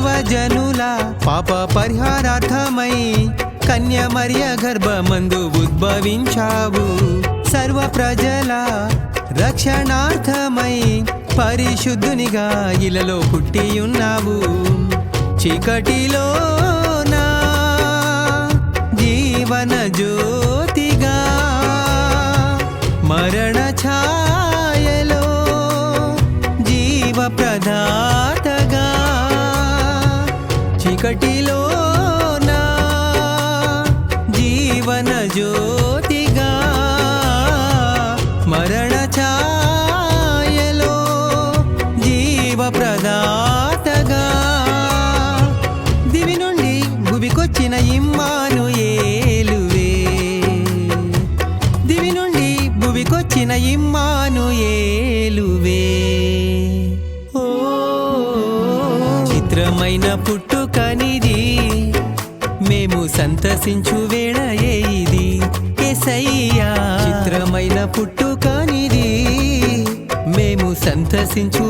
సర్వజనుల పాప పరిహారార్థమై కన్య మరియ గర్భమందు ఉద్భవించావు. సర్వ ప్రజల రక్షణార్థమై పరిశుద్ధునిగా ఇలలో పుట్టియున్నావు. చీకటిలో నా జీవన జ్యోతిగా, మరణ ఛాయలో జీవ ప్రదాతగా, చీకటిలో నా జీవన జ్యోతిగా, మరణ ఛాయలో జీవ ప్రదాతగా, దివి నుండి భువికొచ్చిన ఇమ్మానుయేలువే, దివి నుండి భువికొచ్చిన ఇమ్మానుయేలువే. ఓ చిత్రమైన పుట్టుకనిది, మేము సంతసించు వేళయే ఇది యేసయ్యా. చిత్రమైన పుట్టుకనిది, మేము సంతసించు